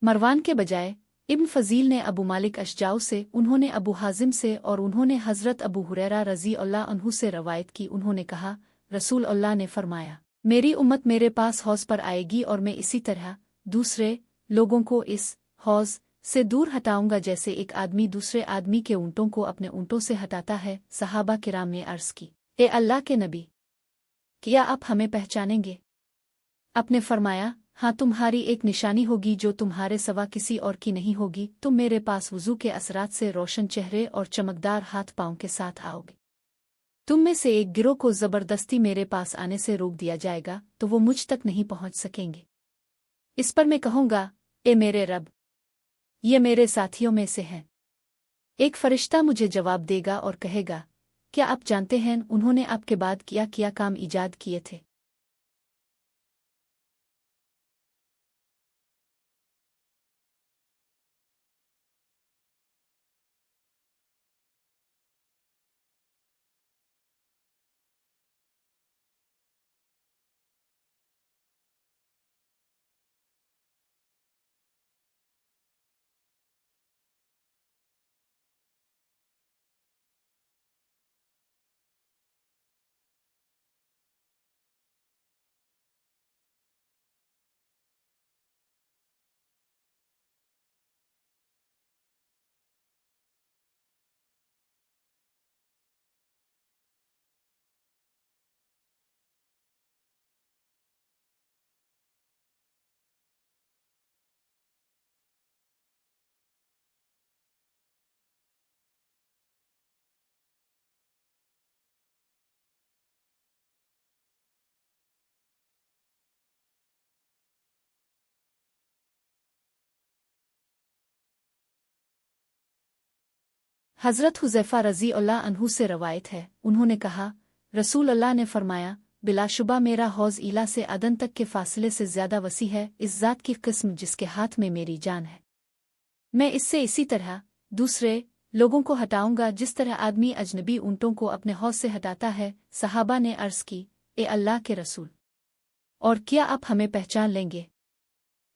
मरवान के बजाय इब्न फजील ने अबू मालिक अशजाऊ से, उन्होंने अबू हाजिम से और उन्होंने हज़रत अबू हुरैरा रज़ी अल्लाह अन्हु से रवायत की। उन्होंने कहा, रसूल अल्लाह ने फरमाया, मेरी उम्मत मेरे पास हौज़ पर आएगी और मैं इसी तरह दूसरे लोगों को इस हौज़ से दूर हटाऊंगा जैसे एक आदमी दूसरे आदमी के ऊँटों को अपने ऊँटों से हटाता है। सहाबा किराम ने अर्ज़ की, ए अल्लाह के नबी, क्या आप हमें पहचानेंगे? आपने फरमाया, हाँ, तुम्हारी एक निशानी होगी जो तुम्हारे सवा किसी और की नहीं होगी। तुम मेरे पास वुज़ू के असरात से रोशन चेहरे और चमकदार हाथ पाँव के साथ आओगे। तुम में से एक गिरोह को ज़बरदस्ती मेरे पास आने से रोक दिया जाएगा तो वो मुझ तक नहीं पहुँच सकेंगे। इस पर मैं कहूँगा, ए मेरे रब, ये मेरे साथियों में से हैं। एक फरिश्ता मुझे जवाब देगा और कहेगा, क्या आप जानते हैं उन्होंने आपके बाद क्या काम ईजाद किए थे? हज़रत हुज़ैफ़ा रज़ी अल्लाह अन्हु से रवायत है, उन्होंने कहा, रसूल अल्लाह ने फरमाया, बिलाशुबा मेरा हौज़ ईला से अदन तक के फासले से ज़्यादा वसी है, इस ज़ात की किस्म जिसके हाथ में मेरी जान है। मैं इससे इसी तरह दूसरे लोगों को हटाऊंगा जिस तरह आदमी अजनबी ऊँटों को अपने हौज़ से हटाता है। सहाबा ने अर्ज़ की, ए अल्लाह के रसूल, और क्या आप हमें पहचान लेंगे?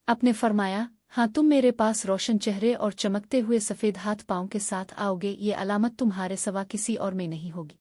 आपने फरमाया, हाँ, तुम मेरे पास रोशन चेहरे और चमकते हुए सफ़ेद हाथ पाँव के साथ आओगे, ये अलामत तुम्हारे सवा किसी और में नहीं होगी।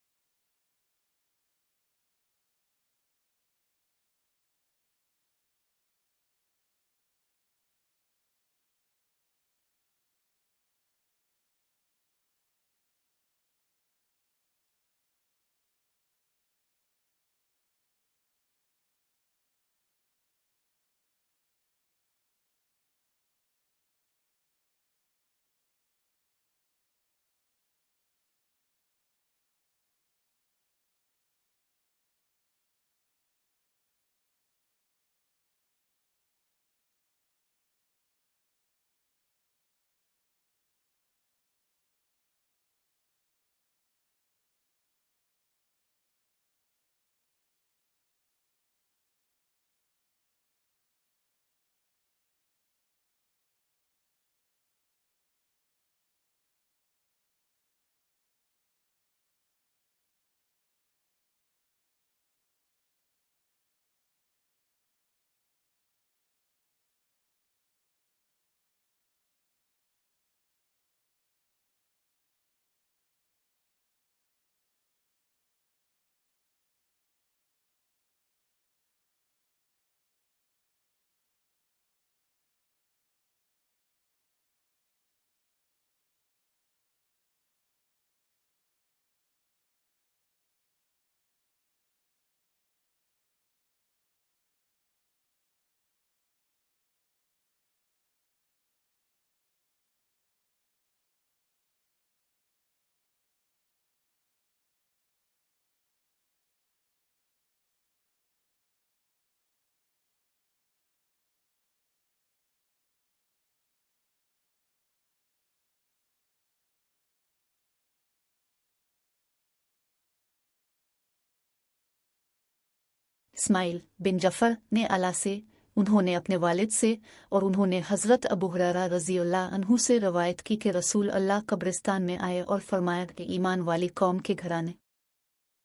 इस्माइल बिन जफ़र ने अला से, उन्होंने अपने वालिद से और उन्होंने हज़रत अबू हुरैरा रज़ी अल्लाह अन्हु से रवायत की कि रसूल अल्लाह कब्रिस्तान में आए और फरमाया कि ईमान वाली कौम के घराने,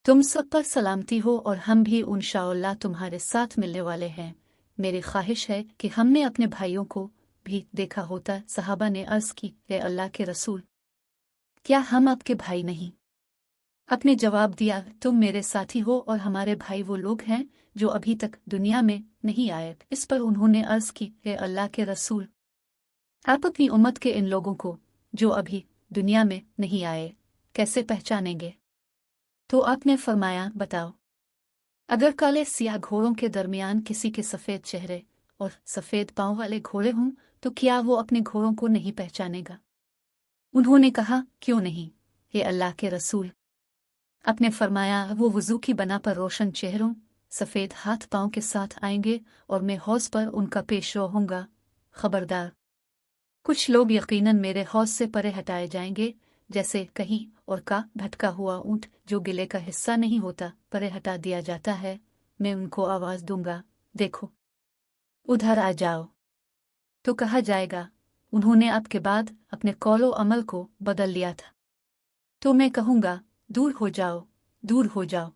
तुम सब पर सलामती हो और हम भी इंशाअल्लाह तुम्हारे साथ मिलने वाले हैं। मेरी ख्वाहिश है कि हमने अपने भाइयों को भी देखा होता। सहाबा ने अर्ज की, ए अल्लाह के रसूल, क्या हम आपके भाई नहीं? आपने जवाब दिया, तुम मेरे साथी हो और हमारे भाई वो लोग हैं जो अभी तक दुनिया में नहीं आए। इस पर उन्होंने अर्ज की, हे अल्लाह के रसूल, आप अपनी उम्मत के इन लोगों को जो अभी दुनिया में नहीं आए कैसे पहचानेंगे? तो आपने फरमाया, बताओ। अगर काले सियाह घोड़ों के दरमियान किसी के सफ़ेद चेहरे और सफ़ेद पाँव वाले घोड़े हों तो क्या वो अपने घोड़ों को नहीं पहचानेगा? उन्होंने कहा, क्यों नहीं, हे अल्लाह के रसूल। आपने फरमाया, वो वुज़ू की बना पर रोशन चेहरों, सफ़ेद हाथ पाँव के साथ आएंगे और मैं हौज़ पर उनका पेश रो होऊंगा। खबरदार, कुछ लोग यकीनन मेरे हौज़ से परे हटाए जाएंगे, जैसे कहीं और का भटका हुआ ऊँट जो गिले का हिस्सा नहीं होता परे हटा दिया जाता है। मैं उनको आवाज़ दूंगा, देखो, उधर आ जाओ। तो कहा जाएगा, उन्होंने आपके बाद अपने कौलो अमल को बदल लिया था। तो मैं कहूँगा, दूर हो जाओ, दूर हो जाओ।